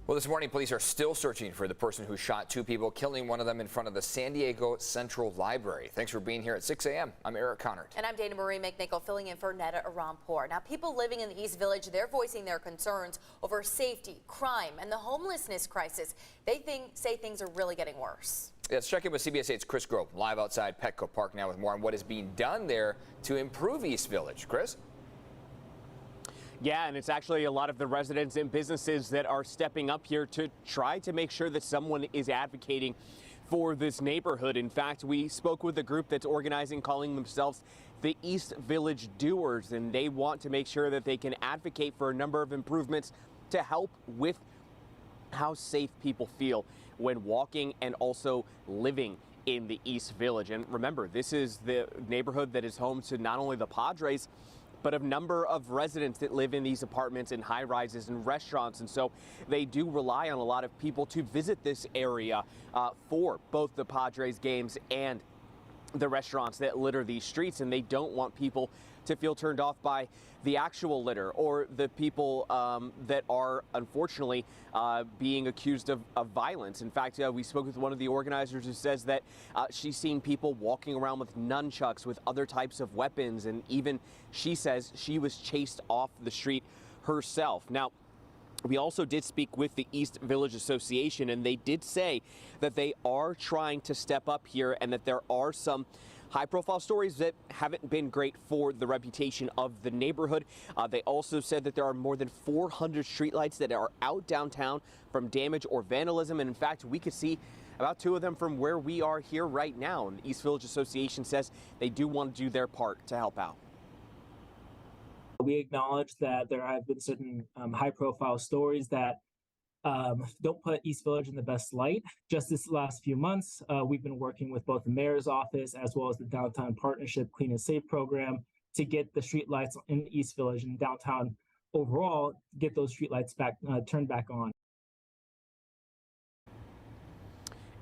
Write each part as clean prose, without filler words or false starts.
Well, this morning, police are still searching for the person who shot two people, killing one of them in front of the San Diego Central Library. Thanks for being here at 6 a.m. I'm Eric Connard. And I'm Dana Marie McNichol, filling in for Neda Arampour. Now, people living in the East Village, they're voicing their concerns over safety, crime, and the homelessness crisis. They say things are really getting worse. Let's check in with CBS 8's Chris Grove, live outside Petco Park now with more on what is being done there to improve East Village. Chris? Yeah, and it's actually a lot of the residents and businesses that are stepping up here to try to make sure that someone is advocating for this neighborhood. In fact, we spoke with a group that's organizing, calling themselves the East Village Doers, and they want to make sure that they can advocate for a number of improvements to help with how safe people feel when walking and also living in the East Village. And remember, this is the neighborhood that is home to not only the Padres, but a number of residents that live in these apartments and high rises and restaurants. And so they do rely on a lot of people to visit this area for both the Padres games and the restaurants that litter these streets. And they don't want people to feel turned off by the actual litter or the people that are unfortunately being accused of violence. In fact, we spoke with one of the organizers who says that she's seen people walking around with nunchucks, with other types of weapons, and even she says she was chased off the street herself. Now, we also did speak with the East Village Association, and they did say that they are trying to step up here and that there are some high-profile stories that haven't been great for the reputation of the neighborhood. They also said that there are more than 400 streetlights that are out downtown from damage or vandalism. And in fact, we could see about 2 of them from where we are here right now. And the East Village Association says they do want to do their part to help out. We acknowledge that there have been certain high-profile stories that don't put East Village in the best light. Just this last few months, we've been working with both the mayor's office as well as the Downtown Partnership Clean and Safe program to get the street lights in East Village and downtown overall, get those street lights back turned back on.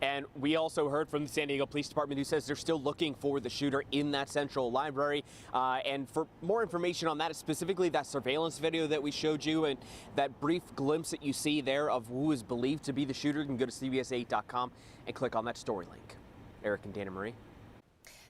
And we also heard from the San Diego Police Department, who says they're still looking for the shooter in that central library. And for more information on that, specifically that surveillance video that we showed you and that brief glimpse that you see there of who is believed to be the shooter, you can go to CBS8.com and click on that story link. Eric and Dana Marie.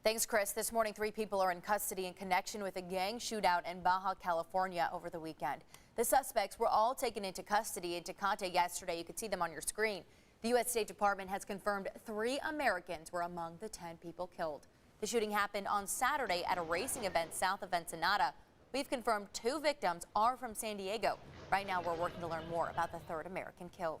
Thanks, Chris. This morning, 3 people are in custody in connection with a gang shootout in Baja California over the weekend. The suspects were all taken into custody in Tecate yesterday. You could see them on your screen. The U.S. State Department has confirmed 3 Americans were among the 10 people killed. The shooting happened on Saturday at a racing event south of Ensenada. We've confirmed 2 victims are from San Diego. Right now, we're working to learn more about the 3rd American killed.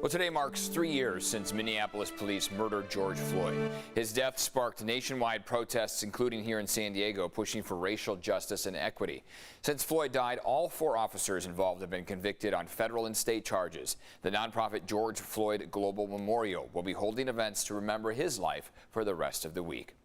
Well, today marks 3 years since Minneapolis police murdered George Floyd. His death sparked nationwide protests, including here in San Diego, pushing for racial justice and equity. Since Floyd died, all 4 officers involved have been convicted on federal and state charges. The nonprofit George Floyd Global Memorial will be holding events to remember his life for the rest of the week.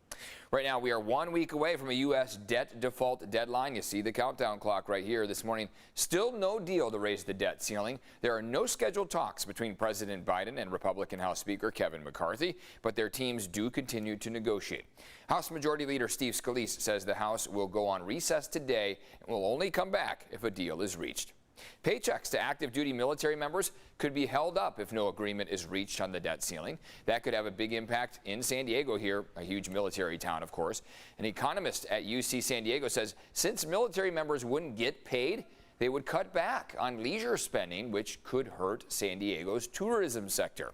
Right now, we are 1 week away from a U.S. debt default deadline. You see the countdown clock right here this morning. Still no deal to raise the debt ceiling. There are no scheduled talks between President Biden and Republican House Speaker Kevin McCarthy, but their teams do continue to negotiate. House Majority Leader Steve Scalise says the House will go on recess today and will only come back if a deal is reached. Paychecks to active duty military members could be held up if no agreement is reached on the debt ceiling. That could have a big impact in San Diego here, a huge military town, of course. An economist at UC San Diego says since military members wouldn't get paid, they would cut back on leisure spending, which could hurt San Diego's tourism sector.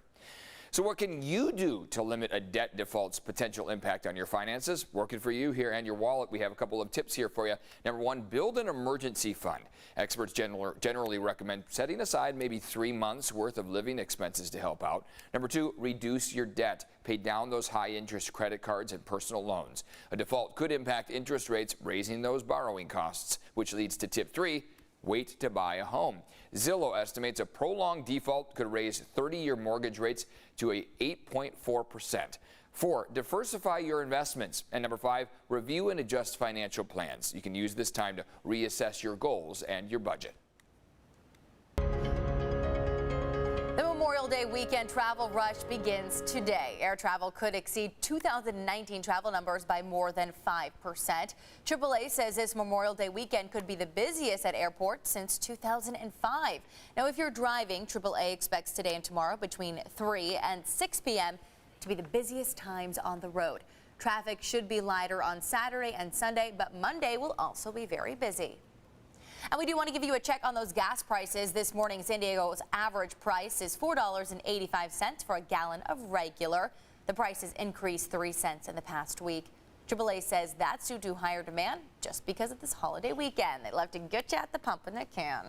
So what can you do to limit a debt default's potential impact on your finances? Working for you here and your wallet, we have a couple of tips here for you. Number 1, build an emergency fund. Experts generally recommend setting aside maybe 3 months worth of living expenses to help out. Number 2, reduce your debt. Pay down those high interest credit cards and personal loans. A default could impact interest rates, raising those borrowing costs, which leads to tip 3, wait to buy a home. Zillow estimates a prolonged default could raise 30-year mortgage rates to 8.4%. 4, diversify your investments. And number 5, review and adjust financial plans. You can use this time to reassess your goals and your budget. The Memorial Memorial Day weekend travel rush begins today. Air travel could exceed 2019 travel numbers by more than 5%. AAA says this Memorial Day weekend could be the busiest at airports since 2005. Now, if you're driving, AAA expects today and tomorrow between 3 and 6 p.m. to be the busiest times on the road. Traffic should be lighter on Saturday and Sunday, but Monday will also be very busy. And we do want to give you a check on those gas prices. This morning, San Diego's average price is $4.85 for a gallon of regular. The price has increased 3 cents in the past week. AAA says that's due to higher demand just because of this holiday weekend. They love to get you at the pump when they can.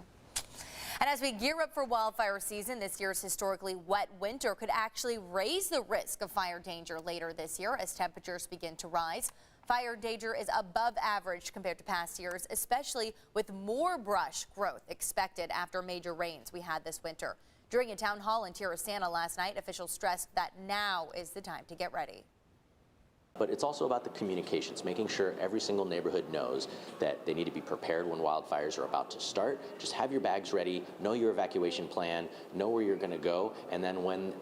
And as we gear up for wildfire season, this year's historically wet winter could actually raise the risk of fire danger later this year as temperatures begin to rise. Fire danger is above average compared to past years, especially with more brush growth expected after major rains we had this winter. During a town hall in Terrasana last night, officials stressed that now is the time to get ready. But it's also about the communications, making sure every single neighborhood knows that they need to be prepared when wildfires are about to start. Just have your bags ready, know your evacuation plan, know where you're going to go, and then when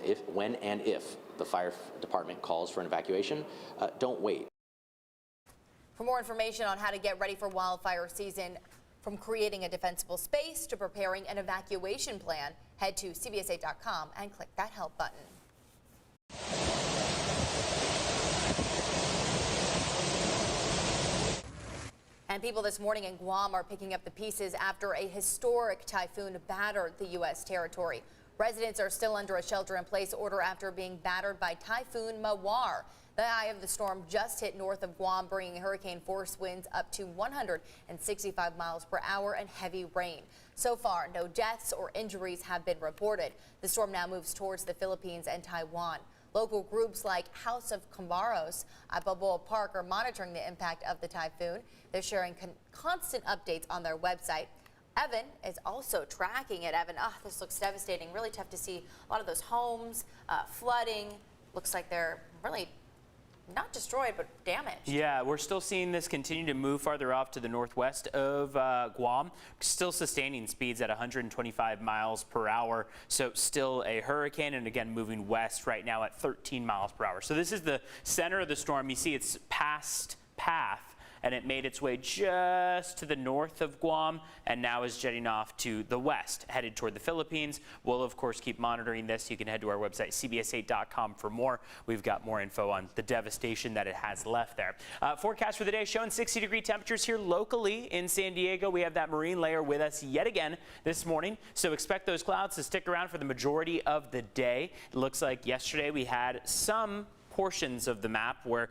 and if the fire department calls for an evacuation, don't wait. For more information on how to get ready for wildfire season, from creating a defensible space to preparing an evacuation plan, head to CBS8.com and click that help button. And people this morning in Guam are picking up the pieces after a historic typhoon battered the U.S. territory. Residents are still under a shelter-in-place order after being battered by Typhoon Mawar. The eye of the storm just hit north of Guam, bringing hurricane force winds up to 165 miles per hour and heavy rain. So far, no deaths or injuries have been reported. The storm now moves towards the Philippines and Taiwan. Local groups like House of Camaros at Balboa Park are monitoring the impact of the typhoon. They're sharing constant updates on their website. Evan is also tracking it. Evan, this looks devastating. Really tough to see a lot of those homes flooding. Looks like they're really not destroyed, but damaged. Yeah, we're still seeing this continue to move farther off to the northwest of Guam, still sustaining speeds at 125 miles per hour. So still a hurricane, and again, moving west right now at 13 miles per hour. So this is the center of the storm. You see its past path, and it made its way just to the north of Guam and now is jetting off to the west, headed toward the Philippines. We'll, of course, keep monitoring this. You can head to our website, CBS8.com, for more. We've got more info on the devastation that it has left there. Forecast for the day showing 60-degree temperatures here locally in San Diego. We have that marine layer with us yet again this morning, so expect those clouds to stick around for the majority of the day. It looks like yesterday we had some portions of the map where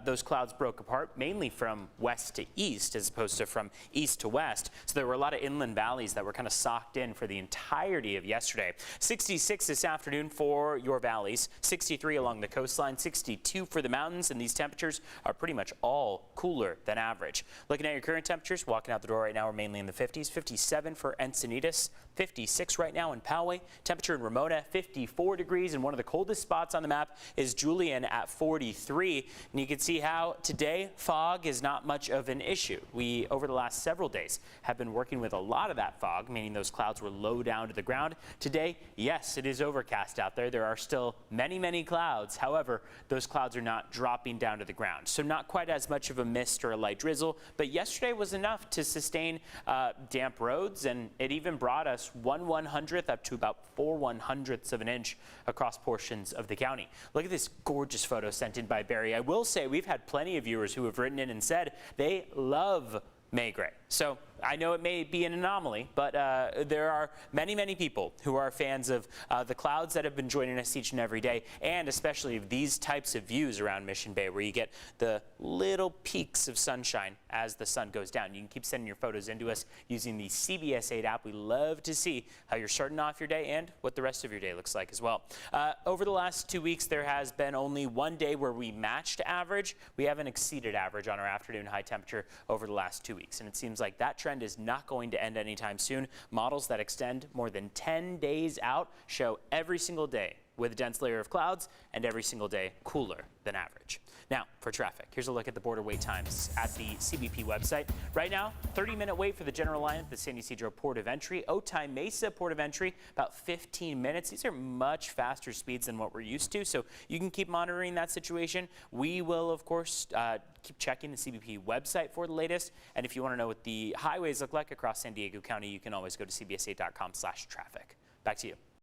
those clouds broke apart, mainly from west to east as opposed to from east to west. So there were a lot of inland valleys that were kind of socked in for the entirety of yesterday. 66 this afternoon for your valleys, 63 along the coastline, 62 for the mountains, and these temperatures are pretty much all cooler than average. Looking at your current temperatures, walking out the door right now, we're mainly in the 50s, 57 for Encinitas, 56 right now in Poway. Temperature in Ramona, 54 degrees, and one of the coldest spots on the map is Julian at 43. And you can see how today fog is not much of an issue. We, over the last several days, have been working with a lot of that fog, meaning those clouds were low down to the ground. Today, yes, it is overcast out there. There are still many, many clouds. However, those clouds are not dropping down to the ground. So not quite as much of a mist or a light drizzle, but yesterday was enough to sustain damp roads, and it even brought us 1/100th up to about 4/100ths of an inch across portions of the county. Look at this gorgeous photo sent in by Barry. I will say we've had plenty of viewers who have written in and said they love May Gray. So I know it may be an anomaly, but there are many, many people who are fans of the clouds that have been joining us each and every day, and especially of these types of views around Mission Bay where you get the little peaks of sunshine as the sun goes down. You can keep sending your photos into us using the CBS 8 app. We love to see how you're starting off your day and what the rest of your day looks like as well. Over the last 2 weeks, there has been only one day where we matched average. We haven't exceeded average on our afternoon high temperature over the last 2 weeks, and it seems like that trend is not going to end anytime soon. Models that extend more than 10 days out show every single day with a dense layer of clouds and every single day cooler than average. Now, for traffic, here's a look at the border wait times at the CBP website. Right now, 30-minute wait for the general line at the San Ysidro Port of Entry. Otay Mesa Port of Entry, about 15 minutes. These are much faster speeds than what we're used to, so you can keep monitoring that situation. We will, of course, keep checking the CBP website for the latest. And if you want to know what the highways look like across San Diego County, you can always go to cbsa.com/traffic. Back to you.